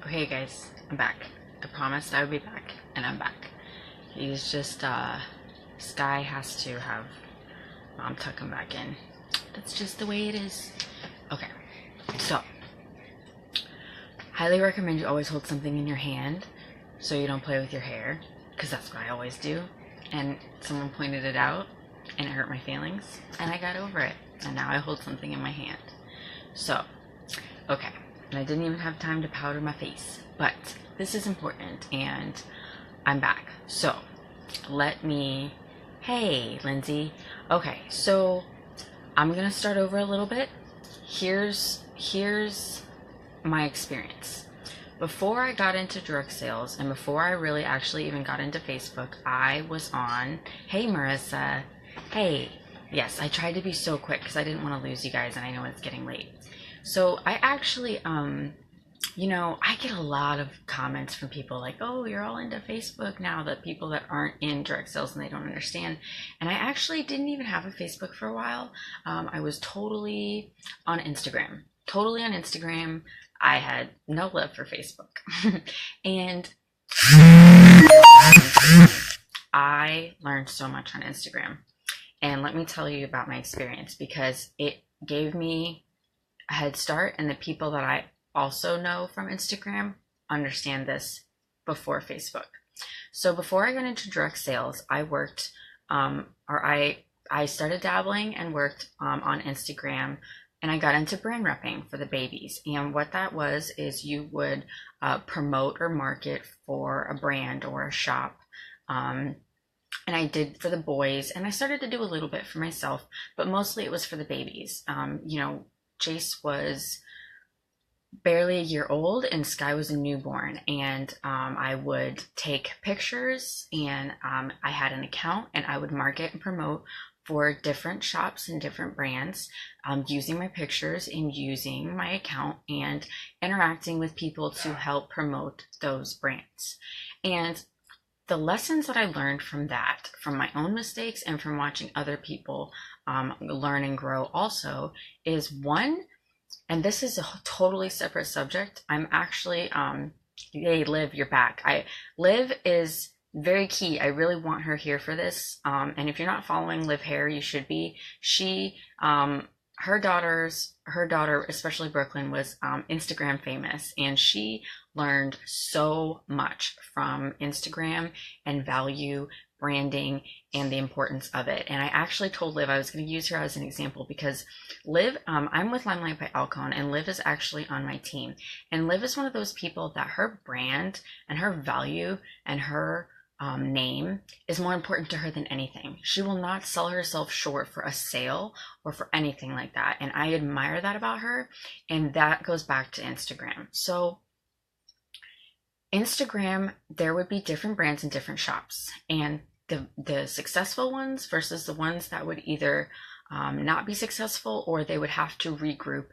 Okay, guys, I'm back. I promised I would be back, and I'm back. He's just, Sky has to have Mom tuck him back in. That's just the way it is. Okay, so, highly recommend you always hold something in your hand so you don't play with your hair, because that's what I always do. And someone pointed it out, and it hurt my feelings, and I got over it. And now I hold something in my hand. So, okay. And I didn't even have time to powder my face, but this is important, and I'm back. So hey Lindsay. Okay, so I'm gonna start over a little bit. Here's my experience. Before I got into direct sales, and before I really actually even got into Facebook, I was on, hey Marissa, hey, yes, I tried to be so quick because I didn't want to lose you guys, and I know it's getting late. So I actually, I get a lot of comments from people like, oh, you're all into Facebook now, that people that aren't in direct sales and they don't understand. And I actually didn't even have a Facebook for a while. I was totally on Instagram. I had no love for Facebook. And I learned so much on Instagram. And let me tell you about my experience, because it gave me a head start, and the people that I also know from Instagram understand this before Facebook. So before I got into direct sales, I worked, I started dabbling and worked on Instagram, and I got into brand repping for the babies. And what that was is you would promote or market for a brand or a shop. And I did for the boys, and I started to do a little bit for myself, but mostly it was for the babies. Chase was barely a year old and Sky was a newborn, and I would take pictures, and I had an account, and I would market and promote for different shops and different brands, using my pictures and using my account and interacting with people to help promote those brands. And the lessons that I learned from that, from my own mistakes and from watching other people learn and grow also, is one, and this is a totally separate subject. I'm actually, hey, Liv, you're back. Liv is very key. I really want her here for this. And if you're not following Liv Hare, you should be. Her daughter, especially Brooklyn, was Instagram famous, and she learned so much from Instagram and value branding and the importance of it. And I actually told Liv I was going to use her as an example, because Liv, I'm with Limelight by Alcone, and Liv is actually on my team. And Liv is one of those people that her brand and her value and her name is more important to her than anything. She will not sell herself short for a sale or for anything like that. And I admire that about her. And that goes back to Instagram. So Instagram, there would be different brands and different shops, and the successful ones versus the ones that would either not be successful, or they would have to regroup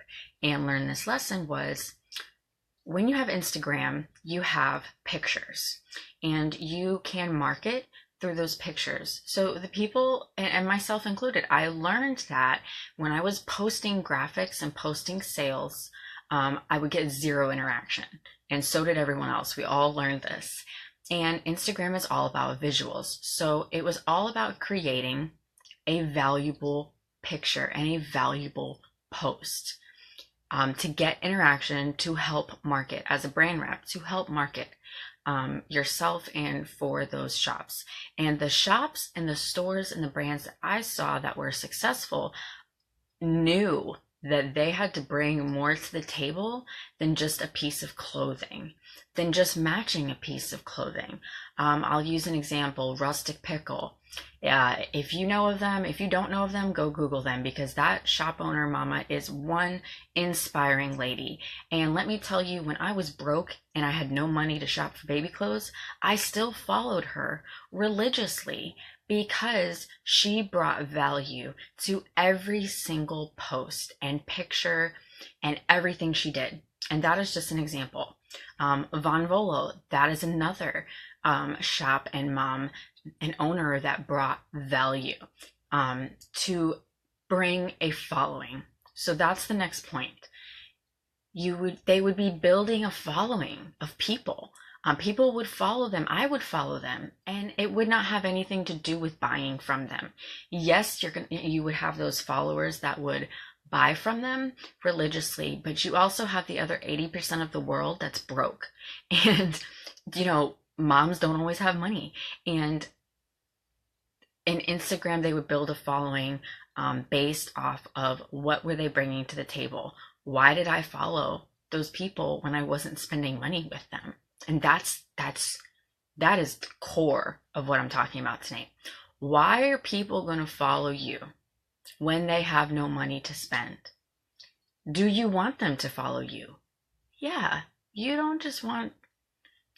and learn this lesson was, when you have Instagram, you have pictures, and you can market through those pictures. So the people, and myself included, I learned that when I was posting graphics and posting sales, I would get zero interaction. And so did everyone else. We all learned this. And Instagram is all about visuals. So it was all about creating a valuable picture and a valuable post to get interaction, to help market as a brand rep, to help market yourself and for those shops. And the shops and the stores and the brands that I saw that were successful knew that they had to bring more to the table than just a piece of clothing, than just matching a piece of clothing. I'll use an example, Rustic Pickle. If you know of them, if you don't know of them, go Google them, because that shop owner mama is one inspiring lady. And let me tell you, when I was broke and I had no money to shop for baby clothes, I still followed her religiously, because she brought value to every single post and picture and everything she did. And that is just an example. Von Volo, that is another shop and mom, an owner that brought value to bring a following. So that's the next point. they would be building a following of people. People would follow them. I would follow them, and it would not have anything to do with buying from them. Yes, you would have those followers that would buy from them religiously, but you also have the other 80% of the world that's broke. And, moms don't always have money. And in Instagram, they would build a following based off of what were they bringing to the table. Why did I follow those people when I wasn't spending money with them? And that is the core of what I'm talking about tonight. Why are people going to follow you when they have no money to spend? Do you want them to follow you? Yeah, you don't just want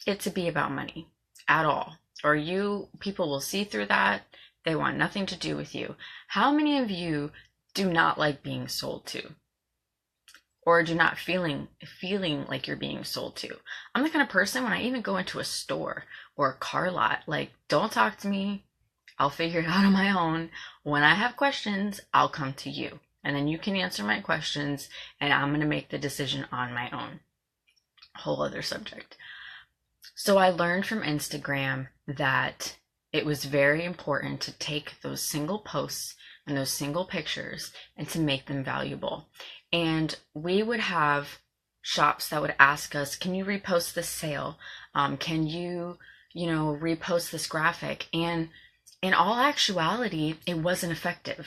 it to be about money at all. Or people will see through that. They want nothing to do with you. How many of you do not like being sold to? Or do not feeling like you're being sold to? I'm the kind of person, when I even go into a store or a car lot, like, don't talk to me. I'll figure it out on my own. When I have questions, I'll come to you. And then you can answer my questions, and I'm going to make the decision on my own. Whole other subject. So I learned from Instagram that it was very important to take those single posts and those single pictures and to make them valuable. And we would have shops that would ask us, can you repost this sale? Can you, repost this graphic? And in all actuality, it wasn't effective.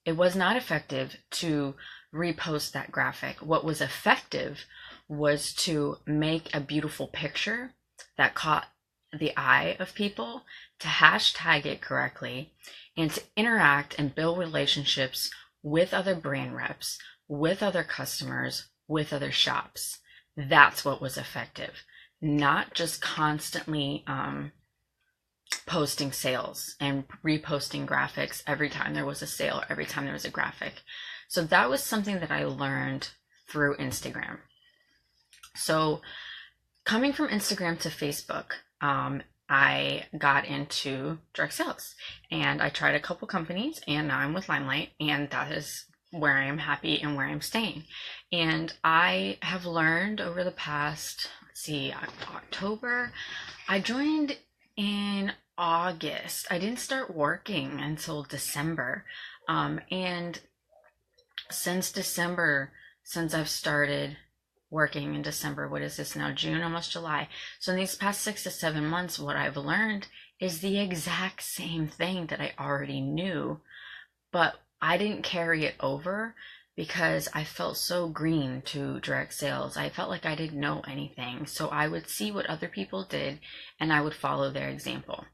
It was not effective to repost that graphic. What was effective was to make a beautiful picture that caught the eye of people, to hashtag it correctly, and to interact and build relationships with other brand reps, with other customers, with other shops. That's what was effective. Not just constantly posting sales and reposting graphics every time there was a sale, every time there was a graphic. So that was something that I learned through Instagram. So coming from Instagram to Facebook, I got into direct sales, and I tried a couple companies, and now I'm with Limelight, and that is where I am happy and where I'm staying. And I have learned over the past, October, I joined in August. I didn't start working until December. And since December, since I've started working in December, what is this now, June, almost July. So in these past 6 to 7 months, what I've learned is the exact same thing that I already knew, but I didn't carry it over because I felt so green to direct sales. I felt like I didn't know anything. So I would see what other people did and I would follow their example.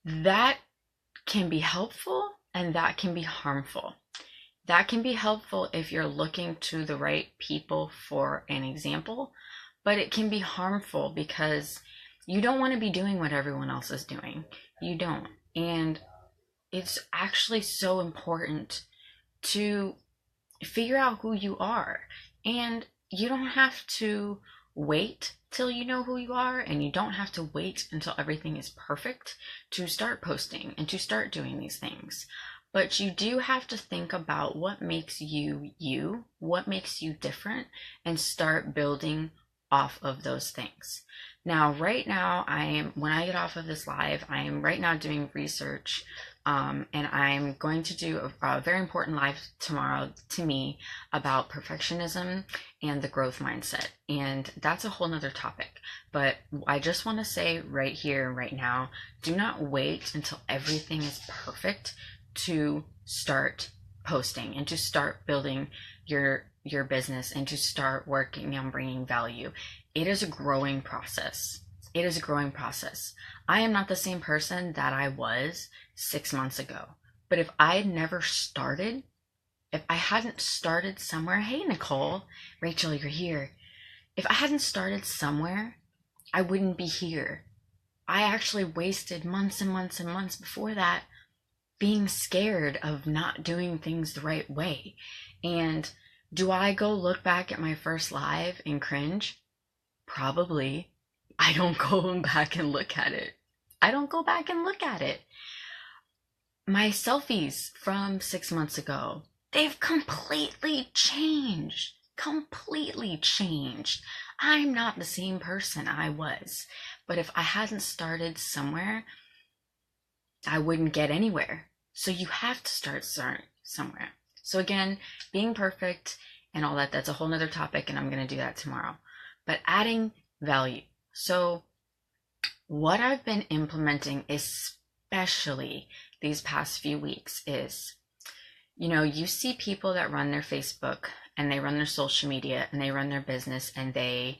That can be helpful and that can be harmful. That can be helpful if you're looking to the right people for an example, but it can be harmful because you don't want to be doing what everyone else is doing. You don't. And it's actually so important to figure out who you are. And you don't have to wait till you know who you are, and you don't have to wait until everything is perfect to start posting and to start doing these things. But you do have to think about what makes you you, what makes you different, and start building off of those things. Now, right now, when I get off of this live, I am right now doing research, and I'm going to do a very important live tomorrow to me about perfectionism and the growth mindset. And that's a whole nother topic. But I just want to say right here, right now, do not wait until everything is perfect to start posting and to start building your business and to start working on bringing value. It is a growing process. It is a growing process. I am not the same person that I was 6 months ago. But if I had never started, if I hadn't started somewhere, hey Nicole, Rachel, you're here. If I hadn't started somewhere, I wouldn't be here. I actually wasted months and months and months before that being scared of not doing things the right way. And do I go look back at my first live and cringe? Probably. I don't go back and look at it. I don't go back and look at it. My selfies from 6 months ago, they've completely changed. Completely changed. I'm not the same person I was. But if I hadn't started somewhere, I wouldn't get anywhere. So you have to start somewhere. So again, being perfect and all that, that's a whole nother topic, and I'm going to do that tomorrow. But adding value. So what I've been implementing, especially these past few weeks, is, you see people that run their Facebook and they run their social media and they run their business, and they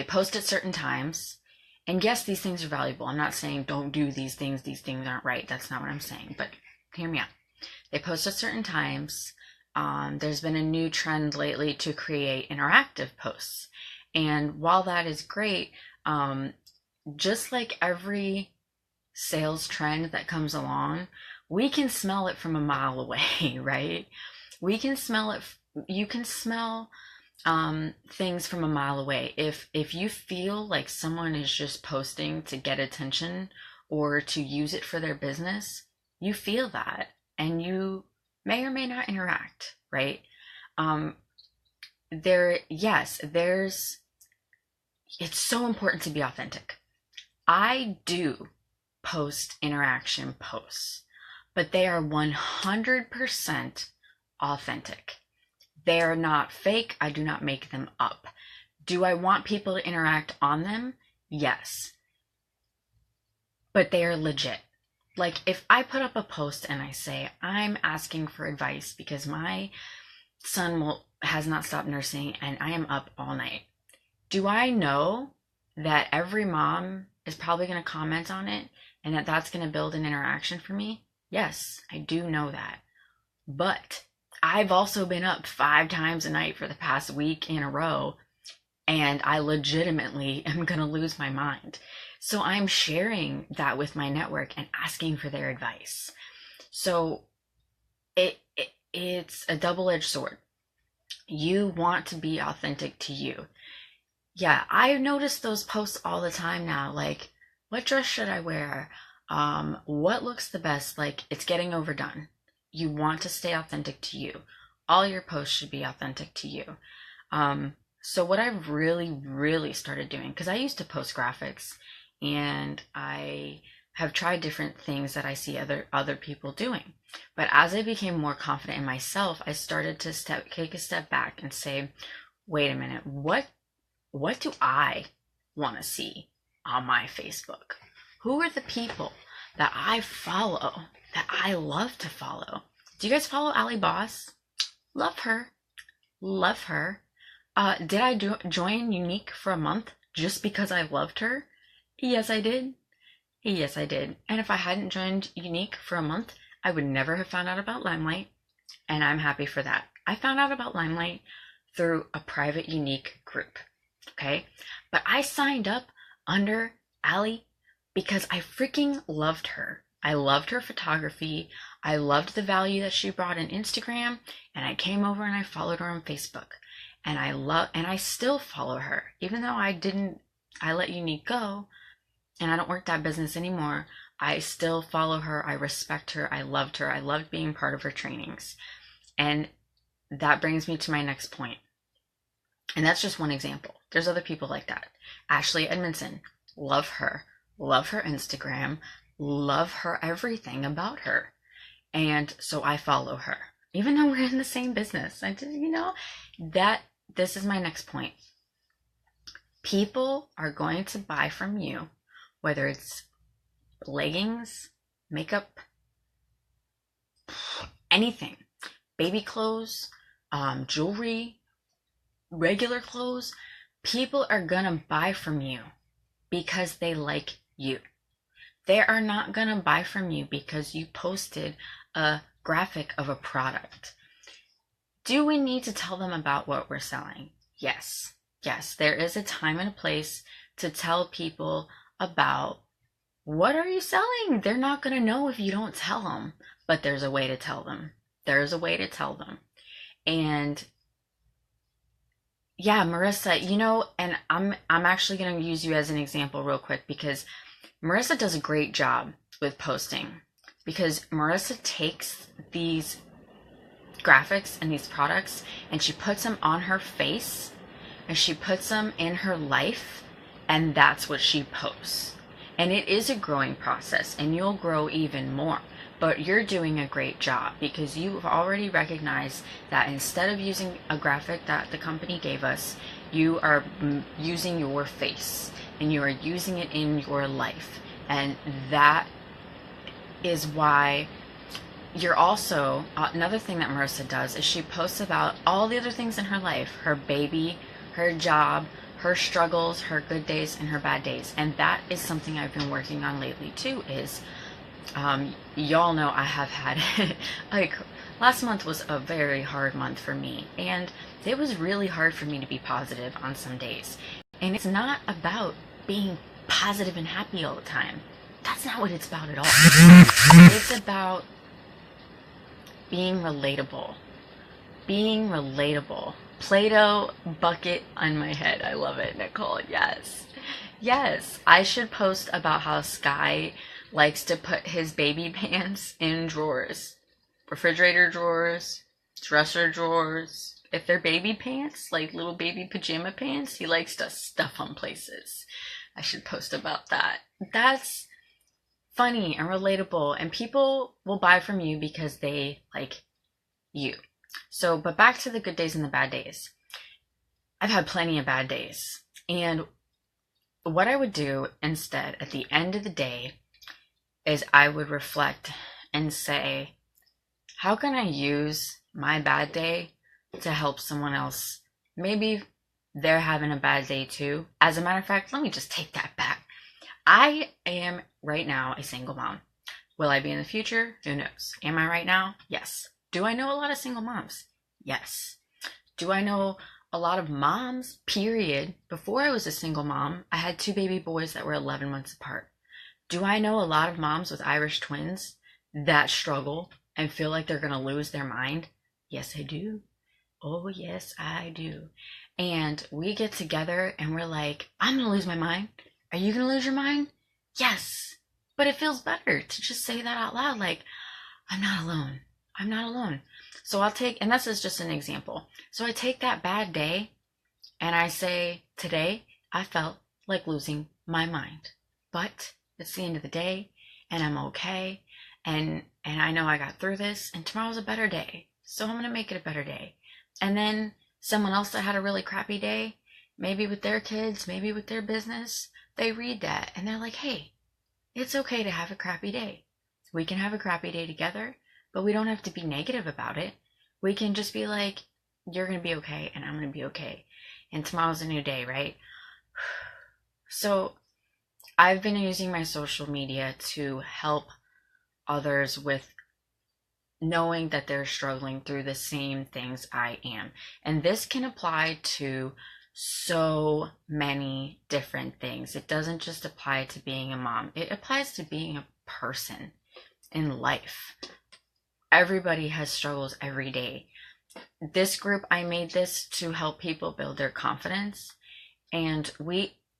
post at certain times. And yes, these things are valuable. I'm not saying don't do these things aren't right. That's not what I'm saying, but hear me out. They post at certain times. There's been a new trend lately to create interactive posts. And while that is great, just like every sales trend that comes along, we can smell it from a mile away, right? We can smell it. You can smell things from a mile away. If you feel like someone is just posting to get attention or to use it for their business, you feel that, and you may or may not interact, right? It's so important to be authentic. I do post interaction posts, but they are 100% authentic. They are not fake. I do not make them up. Do I want people to interact on them? Yes. But they are legit. Like if I put up a post and I say, I'm asking for advice because my son has not stopped nursing and I am up all night. Do I know that every mom is probably going to comment on it and that that's going to build an interaction for me? Yes, I do know that. But I've also been up 5 times a night for the past week in a row, and I legitimately am going to lose my mind. So I'm sharing that with my network and asking for their advice. So it's a double-edged sword. You want to be authentic to you. Yeah, I notice those posts all the time now, like, what dress should I wear? What looks the best? Like, it's getting overdone. You want to stay authentic to you. All your posts should be authentic to you. So what I've really started doing, because I used to post graphics, and I have tried different things that I see other people doing. But as I became more confident in myself, I started to take a step back and say, wait a minute, what do I want to see on my Facebook? Who are the people that I follow, that I love to follow? Do you guys follow Ali Boss? Love her. Love her. Did I join Younique for a month just because I loved her? Yes, I did. Yes, I did. And if I hadn't joined Younique for a month, I would never have found out about Limelight, and I'm happy for that. I found out about Limelight through a private Younique group, okay? But I signed up under Ali because I freaking loved her. I loved her photography. I loved the value that she brought in Instagram, and I came over and I followed her on Facebook. And I still follow her, even though I let Younique go and I don't work that business anymore. I still follow her. I respect her. I loved her. I loved being part of her trainings. And that brings me to my next point. And that's just one example. There's other people like that. Ashley Edmondson, love her. Love her Instagram. Love her everything about her. And so I follow her, even though we're in the same business. This is my next point. People are going to buy from you, whether it's leggings, makeup, anything, baby clothes, jewelry, regular clothes. People are gonna buy from you because they like you. They are not gonna buy from you because you posted a graphic of a product. Do we need to tell them about what we're selling? Yes. Yes, there is a time and a place to tell people about what are you selling. They're not going to know if you don't tell them, but there's a way to tell them. There's a way to tell them. And yeah, Marissa, and I'm actually going to use you as an example real quick, because Marissa does a great job with posting, because Marissa takes these graphics and these products, and she puts them on her face, and she puts them in her life, and that's what she posts. And it is a growing process, and you'll grow even more. But you're doing a great job because you've already recognized that instead of using a graphic that the company gave us, you are using your face and you are using it in your life. And that is why you're also, another thing that Marissa does is she posts about all the other things in her life, her baby, her job, her struggles, her good days, and her bad days. And that is something I've been working on lately too, is y'all know I have had like last month was a very hard month for me, and it was really hard for me to be positive on some days. And it's not about being positive and happy all the time. That's not what it's about at all. It's about being relatable. Being relatable. Play-Doh bucket on my head. I love it, Nicole. Yes. Yes. I should post about how Sky likes to put his baby pants in drawers. Refrigerator drawers, dresser drawers. If they're baby pants, like little baby pajama pants, he likes to stuff them places. I should post about that. That's funny and relatable, and people will buy from you because they like you. So, but back to the good days and the bad days. I've had plenty of bad days. And what I would do instead at the end of the day is I would reflect and say, how can I use my bad day to help someone else? Maybe they're having a bad day too. As a matter of fact, let me just take that back. I am right now a single mom. Will I be in the future? Who knows? Am I right now? Yes. Do I know a lot of single moms? Yes. Do I know a lot of moms? Period. Before I was a single mom, I had 2 baby boys that were 11 months apart. Do I know a lot of moms with Irish twins that struggle and feel like they're going to lose their mind? Yes, I do. Oh, yes, I do. And we get together and we're like, I'm going to lose my mind. Are you going to lose your mind? Yes. But it feels better to just say that out loud. Like, I'm not alone. I'm not alone. So I'll take, and this is just an example. So I take that bad day and I say, today I felt like losing my mind. But it's the end of the day and I'm okay. And I know I got through this, and tomorrow's a better day. So I'm going to make it a better day. And then someone else that had a really crappy day, maybe with their kids, maybe with their business, they read that and they're like, hey, it's okay to have a crappy day. We can have a crappy day together, but we don't have to be negative about it. We can just be like, you're going to be okay and I'm going to be okay. And tomorrow's a new day, right? So I've been using my social media to help others with knowing that they're struggling through the same things I am. And this can apply to so many different things. It doesn't just apply to being a mom. It applies to being a person in life. Everybody has struggles every day. This group, I made this to help people build their confidence. And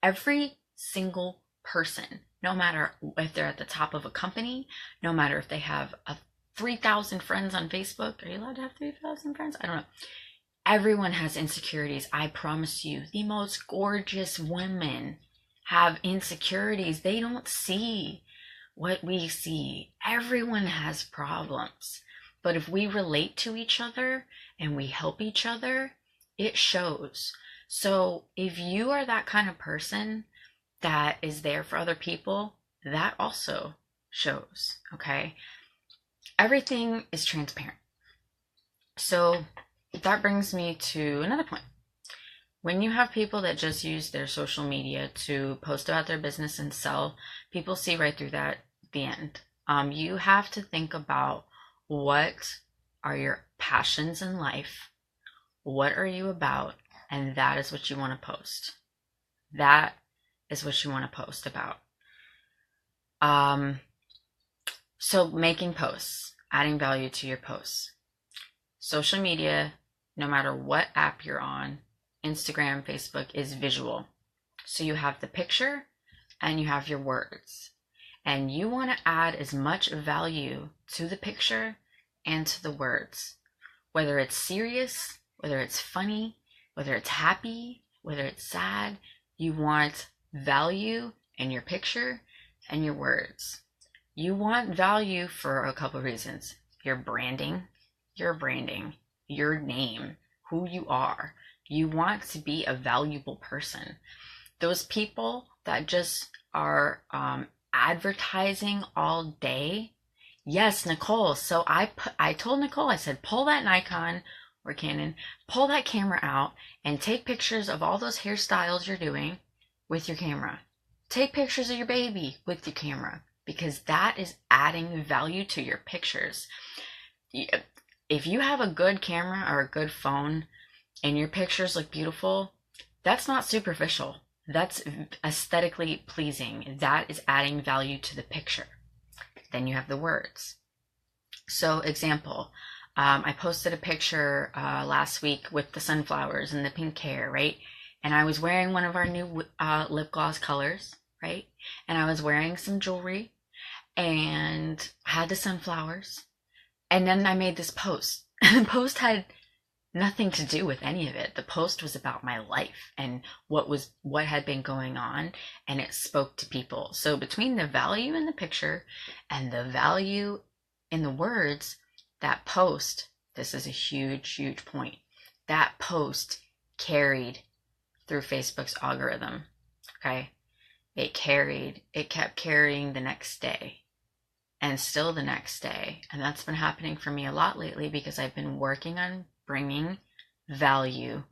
every single person, no matter if they're at the top of a company, no matter if they have 3,000 friends on Facebook. Are you allowed to have 3,000 friends? I don't know. Everyone has insecurities. I promise you, the most gorgeous women have insecurities. They don't see what we see. Everyone has problems. But if we relate to each other and we help each other, it shows. So if you are that kind of person that is there for other people, that also shows, okay? Everything is transparent. So that brings me to another point. When you have people that just use their social media to post about their business and sell, people see right through that at the end. You have to think about, what are your passions in life? What are you about? And that is what you want to post. That is what you want to post about. So making posts, adding value to your posts. Social media, no matter what app you're on, Instagram, Facebook, is visual. So you have the picture and you have your words. And you want to add as much value to the picture and to the words. whether it's serious, whether it's funny, whether it's happy, whether it's sad, you want value in your picture and your words. You want value for a couple of reasons. Your branding, your name, who you are. You want to be a valuable person. Those people that just are advertising all day. Yes, Nicole. So I told Nicole, I said, pull that Nikon or Canon, pull that camera out and take pictures of all those hairstyles you're doing with your camera. Take pictures of your baby with your camera, because that is adding value to your pictures. If you have a good camera or a good phone and your pictures look beautiful, that's not superficial. That's aesthetically pleasing. That is adding value to the picture. Then you have the words. So example, I posted a picture last week with the sunflowers and the pink hair, right? And I was wearing one of our new lip gloss colors, right? And I was wearing some jewelry and had the sunflowers. And then I made this post. And the post had nothing to do with any of it. The post was about my life and what had been going on, and it spoke to people. So between the value in the picture and the value in the words, that post, this is a huge point, that post carried through Facebook's algorithm. Okay, it kept carrying the next day and still the next day. And that's been happening for me a lot lately, because I've been working on bringing value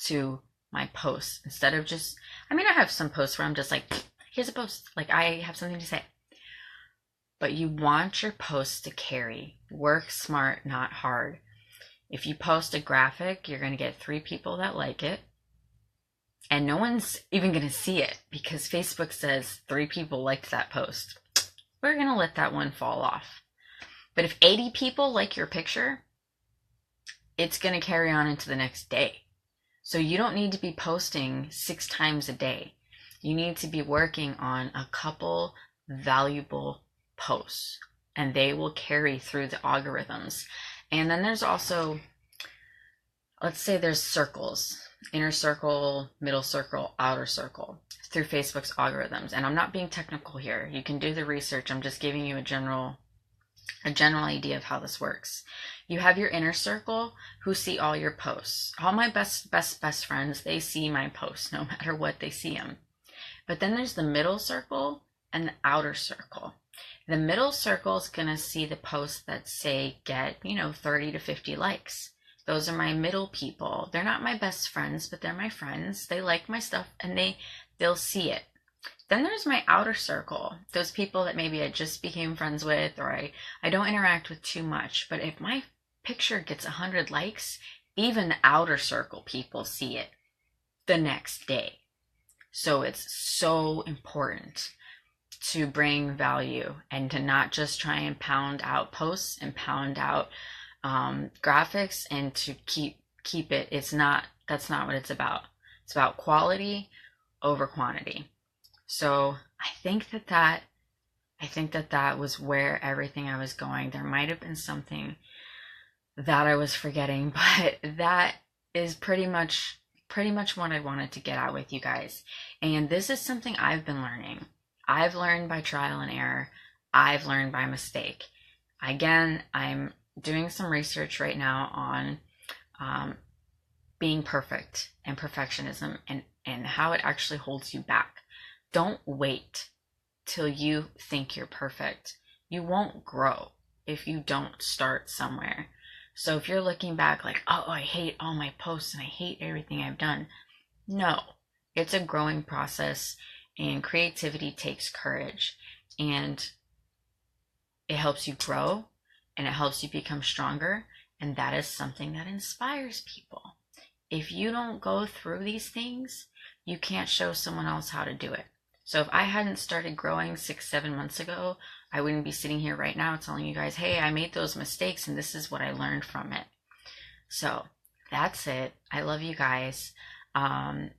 to my posts instead of just, I have some posts where I'm just like, here's a post, like I have something to say. But you want your posts to carry. Work smart, not hard. If you post a graphic, you're going to get 3 people that like it, and no one's even going to see it because Facebook says 3 people liked that post. We're going to let that one fall off. But if 80 people like your picture, it's going to carry on into the next day. So you don't need to be posting 6 times a day. You need to be working on a couple valuable posts, and they will carry through the algorithms. And then there's also, let's say there's circles, inner circle, middle circle, outer circle, through Facebook's algorithms. And I'm not being technical here. You can do the research. I'm just giving you a general idea of how this works. You have your inner circle who see all your posts. All my best friends, they see my posts no matter what, they see them. But then there's the middle circle and the outer circle. The middle circle is going to see the posts that say get, 30 to 50 likes. Those are my middle people. They're not my best friends, but they're my friends. They like my stuff and they'll see it. Then there's my outer circle, those people that maybe I just became friends with, or I don't interact with too much. But if my picture gets 100 likes, even the outer circle people see it the next day. So it's so important to bring value and to not just try and pound out posts and pound out graphics and to keep it. That's not what it's about. It's about quality over quantity. So I think that was where everything I was going. There might have been something that I was forgetting, but that is pretty much what I wanted to get out with you guys. And this is something I've been learning. I've learned by trial and error. I've learned by mistake. Again, I'm doing some research right now on being perfect and perfectionism and how it actually holds you back. Don't wait till you think you're perfect. You won't grow if you don't start somewhere. So if you're looking back like, oh, I hate all my posts and I hate everything I've done. No, it's a growing process, and creativity takes courage, and it helps you grow and it helps you become stronger. And that is something that inspires people. If you don't go through these things, you can't show someone else how to do it. So if I hadn't started growing 6-7 months ago, I wouldn't be sitting here right now telling you guys, hey, I made those mistakes and this is what I learned from it. So that's it. I love you guys.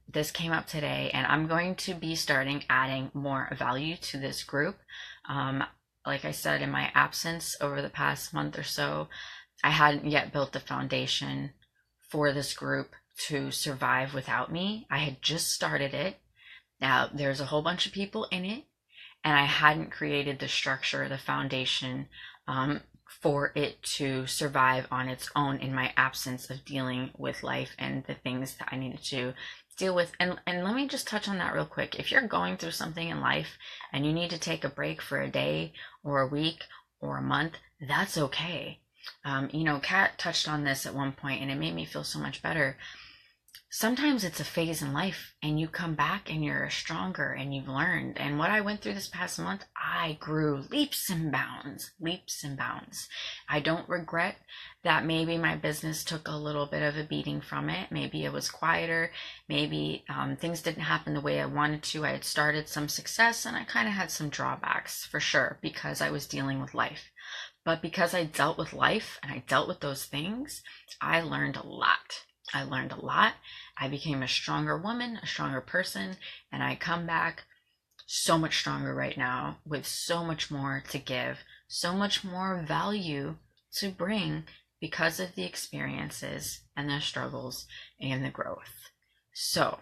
This came up today, and I'm going to be starting adding more value to this group. Like I said, in my absence over the past month or so, I hadn't yet built the foundation for this group to survive without me. I had just started it. Now, there's a whole bunch of people in it, and I hadn't created the structure, the foundation for it to survive on its own in my absence of dealing with life and the things that I needed to deal with. And let me just touch on that real quick. If you're going through something in life and you need to take a break for a day or a week or a month, that's okay. Kat touched on this at one point and it made me feel so much better. Sometimes it's a phase in life and you come back and you're stronger and you've learned. And what I went through this past month, I grew leaps and bounds, leaps and bounds. I don't regret that maybe my business took a little bit of a beating from it. Maybe it was quieter. Maybe things didn't happen the way I wanted to. I had started some success and I kind of had some drawbacks for sure because I was dealing with life. But because I dealt with life and I dealt with those things, I learned a lot. I became a stronger woman, a stronger person, and I come back so much stronger right now with so much more to give, so much more value to bring because of the experiences and the struggles and the growth. So,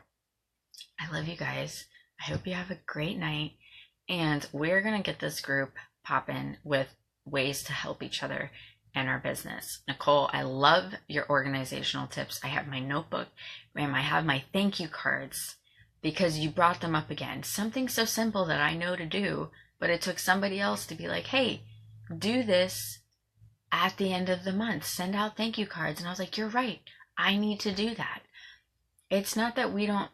I love you guys. I hope you have a great night, and we're going to get this group popping with ways to help each other and our business. Nicole, I love your organizational tips. I have my notebook and I have my thank you cards because you brought them up again. Something so simple that I know to do, but it took somebody else to be like, hey, do this at the end of the month. Send out thank you cards. And I was like, you're right. I need to do that. It's not that we don't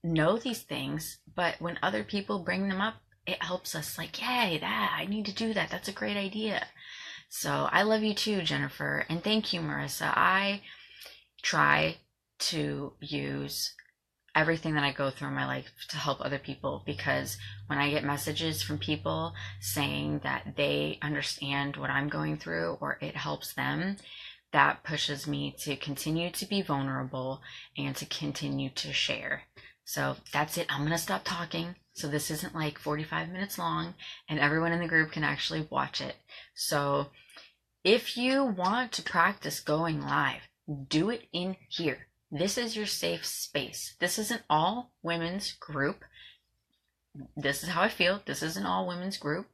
know these things, but when other people bring them up, it helps us like, yay, I need to do that. That's a great idea. So I love you too, Jennifer. And thank you, Marissa. I try to use everything that I go through in my life to help other people, because when I get messages from people saying that they understand what I'm going through or it helps them, that pushes me to continue to be vulnerable and to continue to share. So that's it. I'm going to stop talking. So this isn't like 45 minutes long and everyone in the group can actually watch it. So if you want to practice going live, do it in here. This is your safe space. This is an all women's group. This is how I feel. This is an all women's group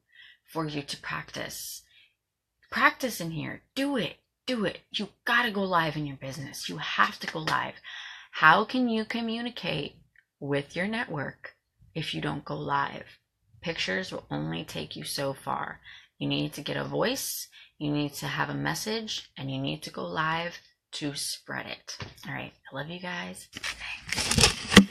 for you to practice. Practice in here. Do it. You gotta go live in your business. You have to go live. How can you communicate with your network if you don't go live? Pictures will only take you so far. You need to get a voice, you need to have a message, and you need to go live to spread it. All right, I love you guys. Bye.